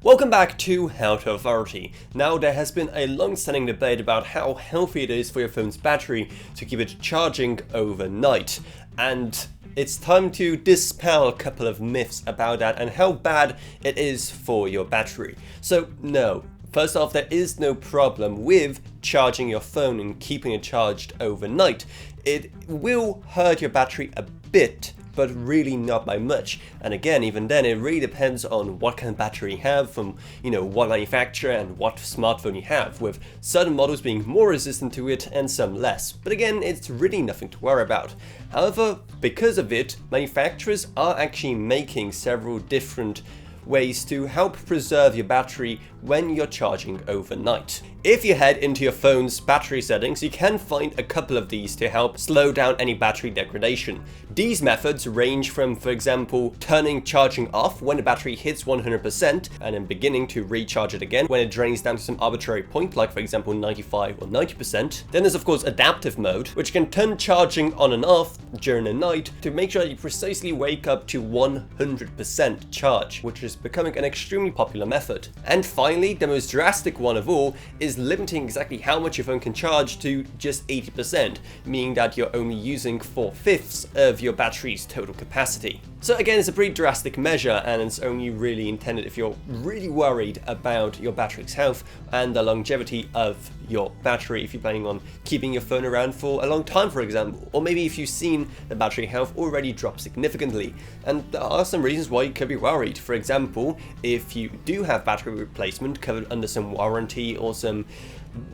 Welcome back to How to Authority. Now, there has been a long-standing debate about how healthy it is for your phone's battery to keep it charging overnight, and it's time to dispel a couple of myths about that and how bad it is for your battery. So no, first off, there is no problem with charging your phone and keeping it charged overnight. It will hurt your battery a bit, but really not by much. And again, even then, it really depends on what kind of battery you have from, what manufacturer and what smartphone you have, with certain models being more resistant to it and some less. But again, it's really nothing to worry about. However, because of it, manufacturers are actually making several different ways to help preserve your battery when you're charging overnight. If you head into your phone's battery settings, you can find a couple of these to help slow down any battery degradation. These methods range from, for example, turning charging off when the battery hits 100% and then beginning to recharge it again when it drains down to some arbitrary point, like for example 95 or 90%. Then there's of course adaptive mode, which can turn charging on and off during the night to make sure you precisely wake up to 100% charge, which is becoming an extremely popular method. And finally, the most drastic one of all is limiting exactly how much your phone can charge to just 80%, meaning that you're only using 4/5 of your battery's total capacity. So again, it's a pretty drastic measure, and it's only really intended if you're really worried about your battery's health and the longevity of your battery, if you're planning on keeping your phone around for a long time, for example, or maybe if you've seen the battery health already drop significantly. And there are some reasons why you could be worried. For example, if you do have battery replacement covered under some warranty or some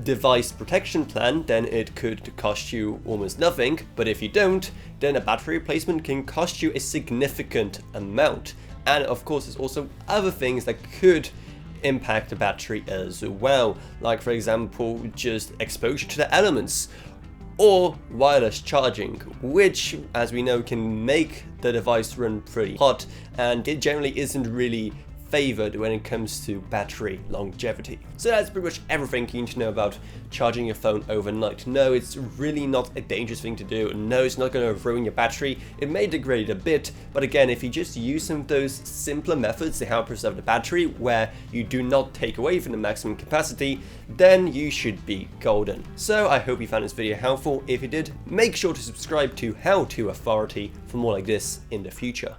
device protection plan, then it could cost you almost nothing. But if you don't, then a battery replacement can cost you a significant amount. And of course, there's also other things that could impact the battery as well, like for example just exposure to the elements or wireless charging, which as we know can make the device run pretty hot, and it generally isn't really favored when it comes to battery longevity. So that's pretty much everything you need to know about charging your phone overnight. No, it's really not a dangerous thing to do. No, it's not going to ruin your battery. It may degrade a bit, but again, if you just use some of those simpler methods to help preserve the battery where you do not take away from the maximum capacity, then you should be golden. So I hope you found this video helpful. If you did, make sure to subscribe to How to Authority for more like this in the future.